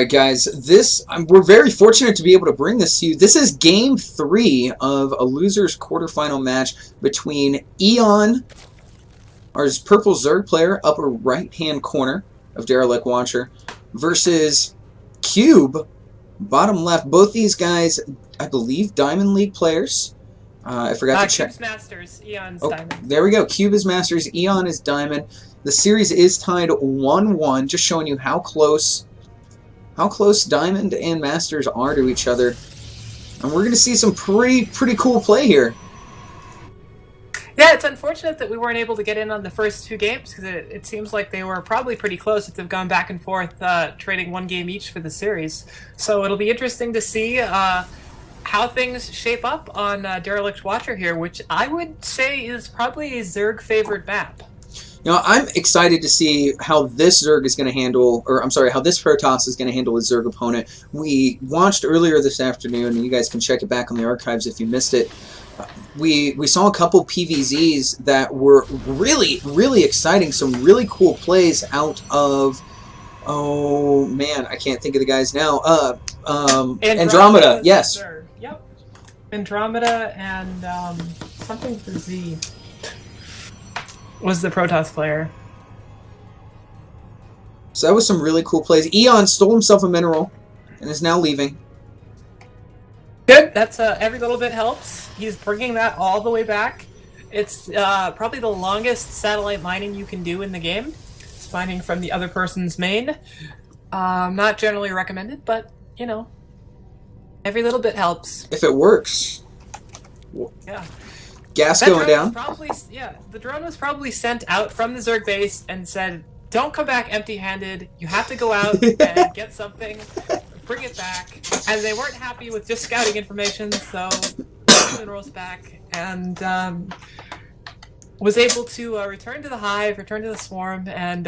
right, guys. We're very fortunate to be able to bring this to you. This is Game 3 of a losers quarterfinal match between EON, our purple Zerg player, upper right-hand corner of Derelict Watcher, versus Cube, bottom left. Both these guys, I believe, Diamond League players. I forgot to check. Cube's Masters, Eon's Diamond. There we go. Cube is Masters, Eon is Diamond. The series is tied 1-1, just showing you how close Diamond and Masters are to each other. And we're going to see some pretty cool play here. Yeah, it's unfortunate that we weren't able to get in on the first two games, because it seems like they were probably pretty close if they've gone back and forth, trading one game each for the series. So it'll be interesting to see how things shape up on Derelict Watcher here, which I would say is probably a Zerg-favored map. You know, I'm excited to see how this Zerg is going to handle, or I'm sorry, how this Protoss is going to handle a Zerg opponent. We watched earlier this afternoon, and you guys can check it back on the archives if you missed it. We saw a couple PVZs that were really exciting. Some really cool plays out of, oh man, I can't think of the guys now. Andromeda, yes. Yep. Andromeda and something for Z was the Protoss player. So that was some really cool plays. Eon stole himself a mineral and is now leaving. Good. That's every little bit helps. He's bringing that all the way back. It's probably the longest satellite mining you can do in the game. It's mining from the other person's main. Not generally recommended, but you know, every little bit helps. If it works. Yeah. Gas That going drone down. was probably, yeah, the drone was probably sent out from the Zerg base and said, "Don't come back empty-handed. You have to go out and get something." Bring it back, and they weren't happy with just scouting information, so brought the minerals back, and was able to return to the hive, return to the swarm, and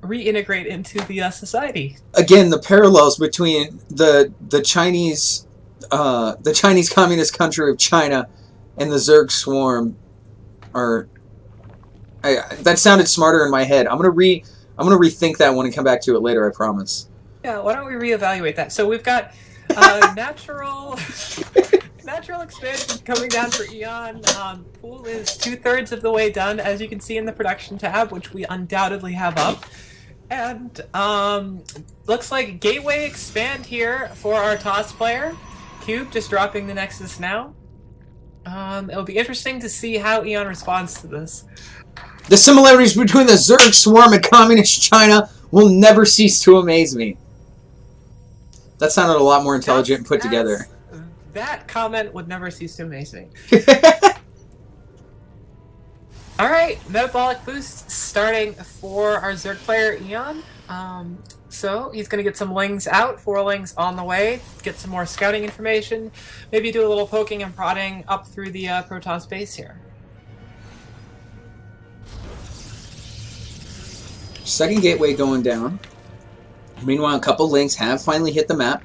reintegrate into the society. Again, the parallels between the Chinese communist country of China and the Zerg swarm are. That sounded smarter in my head. I'm gonna rethink that one and come back to it later. I promise. Yeah, why don't we reevaluate that? So we've got natural expansion coming down for Eon. Pool is 2/3 of the way done, as you can see in the production tab, which we undoubtedly have up. And looks like gateway expand here for our toss player. Cube just dropping the Nexus now. It'll be interesting to see how Eon responds to this. The similarities between the Zerg swarm and communist China will never cease to amaze me. That sounded a lot more intelligent and put together. That comment would never cease to amaze me. Alright, metabolic boost starting for our Zerg player Eon. So he's going to get some lings out, 4 lings on the way, get some more scouting information, maybe do a little poking and prodding up through the Protoss base here. Second gateway going down. Meanwhile, a couple links have finally hit the map.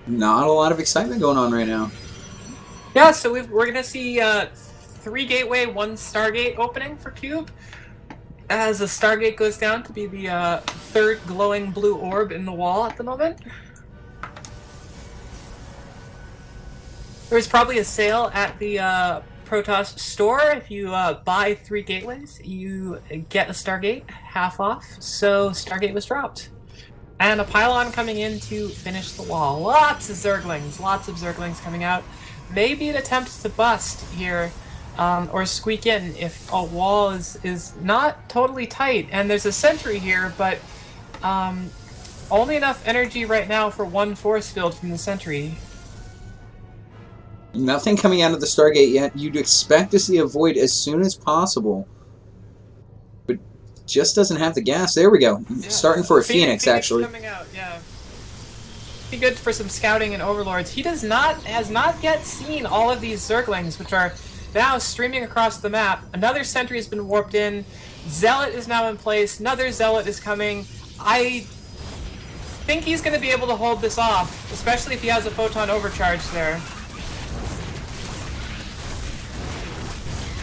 Not a lot of excitement going on right now. Yeah, so we're going to see 3 gateway, 1 Stargate opening for Cube, as the Stargate goes down to be the 3rd glowing blue orb in the wall at the moment. There's probably a sale at the Protoss store. If you buy 3 gateways, you get a Stargate half off. So Stargate was dropped. And a pylon coming in to finish the wall. Lots of Zerglings coming out. Maybe an attempt to bust here, or squeak in if a wall is not totally tight. And there's a sentry here, but only enough energy right now for 1 force field from the sentry. Nothing coming out of the Stargate yet. You'd expect to see a void as soon as possible. But just doesn't have the gas. There we go. Yeah. Starting for a Phoenix actually. Coming out, yeah. Be good for some scouting and overlords. He has not yet seen all of these Zerglings, which are now streaming across the map. Another sentry has been warped in. Zealot is now in place. Another Zealot is coming. I think he's going to be able to hold this off, especially if he has a photon overcharge there.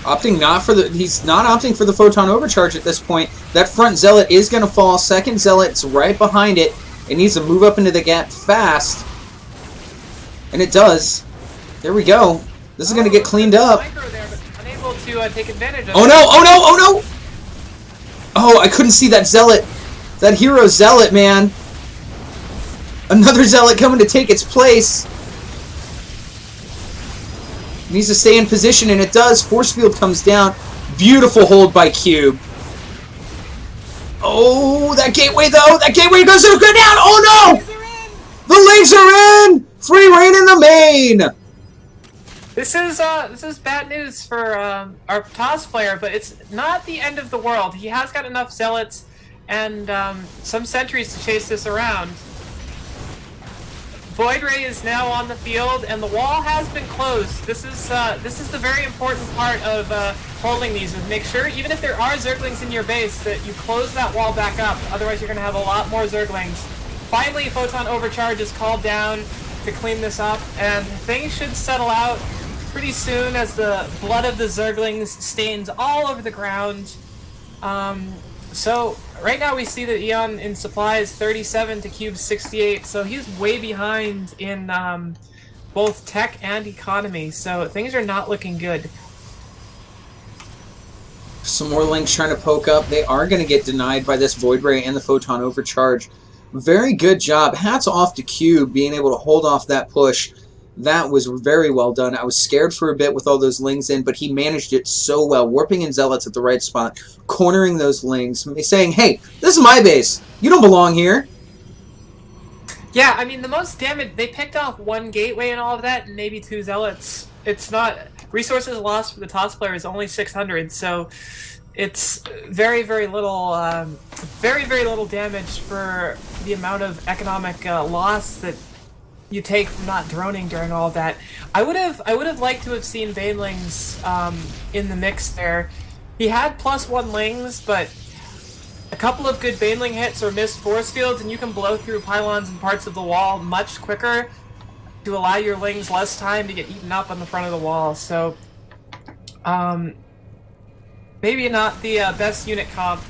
Opting not for the... He's not opting for the Photon Overcharge at this point. That front Zealot is going to fall. Second Zealot's right behind it. It needs to move up into the gap fast. And it does. There we go. This is going to get cleaned up. There, but unable to take advantage of Oh no! Oh no! Oh no! Oh, I couldn't see that Zealot. That hero Zealot, man. Another Zealot coming to take its place. It needs to stay in position, and it does. Force field comes down. Beautiful hold by Cube. Oh, that gateway, though. That gateway goes so good down. Oh, no! The legs are in! Free reign in the main! This is bad news for our TOS player, but it's not the end of the world. He has got enough Zealots and some sentries to chase this around. Void Ray is now on the field, and the wall has been closed. This is the very important part of holding these. Is make sure, even if there are Zerglings in your base, that you close that wall back up. Otherwise, you're going to have a lot more Zerglings. Finally, Photon Overcharge is called down to clean this up, and things should settle out pretty soon as the blood of the Zerglings stains all over the ground. So right now we see that EON in supply is 37 to Cube's 68, so he's way behind in both tech and economy, so things are not looking good. Some more links trying to poke up. They are going to get denied by this Void Ray and the Photon Overcharge. Very good job. Hats off to Cube being able to hold off that push. That was very well done. I was scared for a bit with all those lings in, but he managed it so well. Warping in Zealots at the right spot, cornering those lings, saying, hey, this is my base. You don't belong here. Yeah, I mean, the most damage, they picked off one gateway and all of that, and maybe 2 Zealots. It's not, resources lost for the TOS player is only 600, so it's very, very little damage for the amount of economic loss that you take from not droning during all of that. I would have liked to have seen Banelings in the mix there. He had +1 lings, but a couple of good Baneling hits or missed force fields, and you can blow through pylons and parts of the wall much quicker to allow your lings less time to get eaten up on the front of the wall. So, maybe not the best unit comp.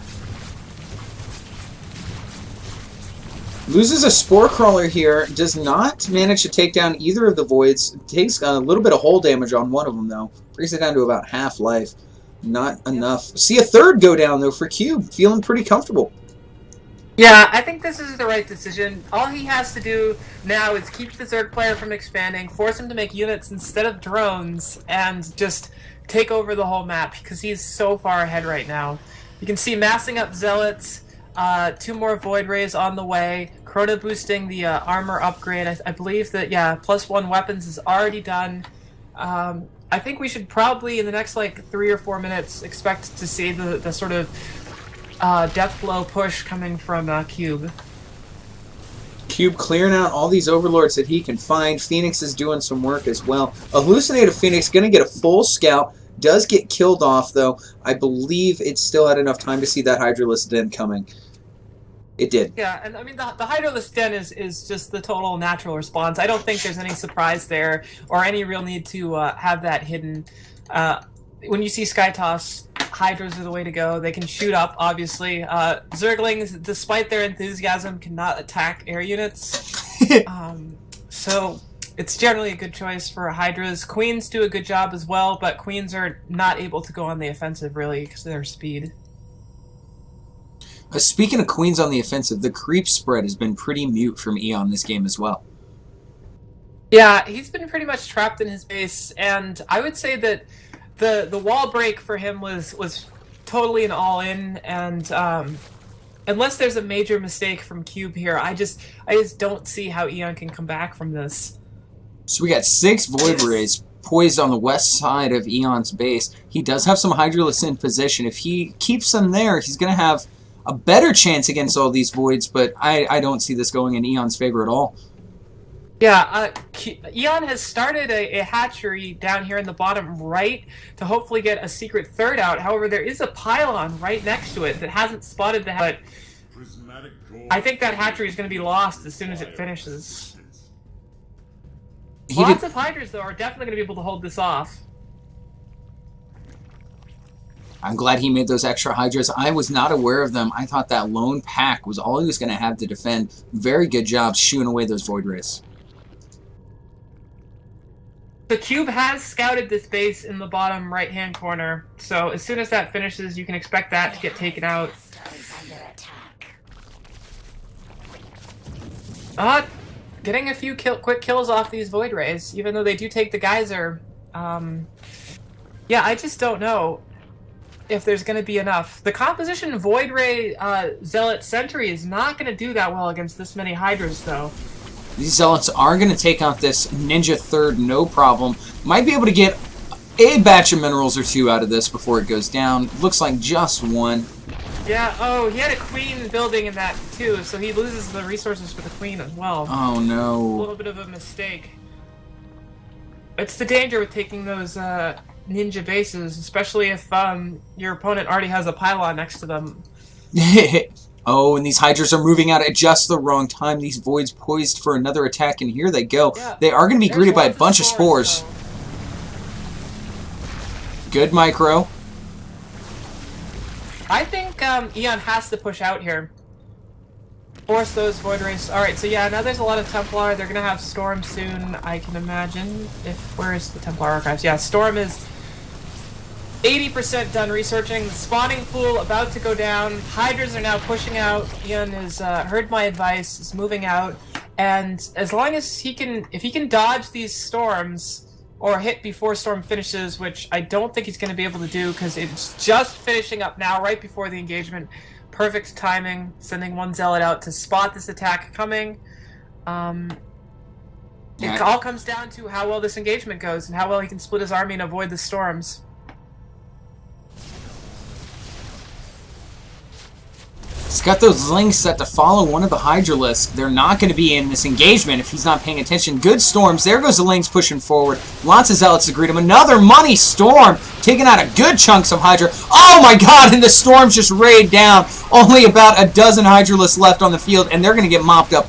Loses a Spore Crawler here. Does not manage to take down either of the Voids. Takes a little bit of hull damage on one of them, though. Brings it down to about half life. Not enough. See a third go down, though, for Cube. Feeling pretty comfortable. Yeah, I think this is the right decision. All he has to do now is keep the Zerg player from expanding, force him to make units instead of drones, and just take over the whole map, because he's so far ahead right now. You can see massing up Zealots, 2 more Void Rays on the way, Crota boosting the armor upgrade. I believe that, yeah, +1 weapons is already done. I think we should probably, in the next, like, 3 or 4 minutes, expect to see the sort of death blow push coming from Cube. Cube clearing out all these overlords that he can find. Phoenix is doing some work as well. A hallucinated Phoenix going to get a full scout. Does get killed off, though. I believe it still had enough time to see that Hydralisk Den coming. It did. Yeah, and I mean, the Hydralisk Den is just the total natural response. I don't think there's any surprise there, or any real need to have that hidden. When you see Skytoss, Hydras are the way to go. They can shoot up, obviously. Zerglings, despite their enthusiasm, cannot attack air units. So it's generally a good choice for Hydras. Queens do a good job as well, but Queens are not able to go on the offensive, really, because of their speed. Speaking of Queens on the offensive, the creep spread has been pretty mute from EON this game as well. Yeah, he's been pretty much trapped in his base, and I would say that the wall break for him was totally an all-in, and unless there's a major mistake from Cube here, I just don't see how EON can come back from this. So we got 6 Void Rays poised on the west side of EON's base. He does have some Hydralisks in position. If he keeps them there, he's going to have a better chance against all these Voids, but I don't see this going in EON's favor at all. Yeah, EON has started a hatchery down here in the bottom right to hopefully get a secret third out. However, there is a pylon right next to it that hasn't spotted the hatchery. I think that hatchery is going to be lost as soon as it finishes. Lots of Hydras, though, are definitely going to be able to hold this off. I'm glad he made those extra Hydras. I was not aware of them. I thought that lone pack was all he was going to have to defend. Very good job shooing away those Void Rays. The cube has scouted this base in the bottom right-hand corner, so as soon as that finishes, you can expect that to get taken out. Getting a few quick kills off these Void Rays, even though they do take the Geyser. Yeah, I just don't know if there's going to be enough. The composition Void Ray Zealot Sentry is not going to do that well against this many Hydras, though. These Zealots are going to take out this Ninja Third, no problem. Might be able to get a batch of minerals or two out of this before it goes down. Looks like just one. Yeah, oh, he had a Queen building in that, too, so he loses the resources for the Queen as well. Oh, no. A little bit of a mistake. It's the danger with taking those ninja bases, especially if your opponent already has a pylon next to them. Oh, and these Hydras are moving out at just the wrong time. These Voids poised for another attack, and here they go. Yeah, they are going to be greeted by a bunch of spores. Good micro. I think EON has to push out here. Force those Void Rays. Alright, so yeah, now there's a lot of Templar. They're going to have Storm soon, I can imagine. Where is the Templar Archives? Yeah, Storm is 80% done researching. The spawning pool about to go down. Hydras are now pushing out. EON has heard my advice, is moving out. And as long as if he can dodge these storms, or hit before Storm finishes, which I don't think he's going to be able to do because it's just finishing up now, right before the engagement. Perfect timing, sending one Zealot out to spot this attack coming. It all comes down to how well this engagement goes and how well he can split his army and avoid the storms. He's got those links set to follow one of the Hydralisks. They're not going to be in this engagement if he's not paying attention. Good storms. There goes the links pushing forward. Lots of Zealots to greet him. Another money storm taking out a good chunks of Hydra. Oh my god, and the storms just raid down. Only about a dozen Hydralisks left on the field, and they're going to get mopped up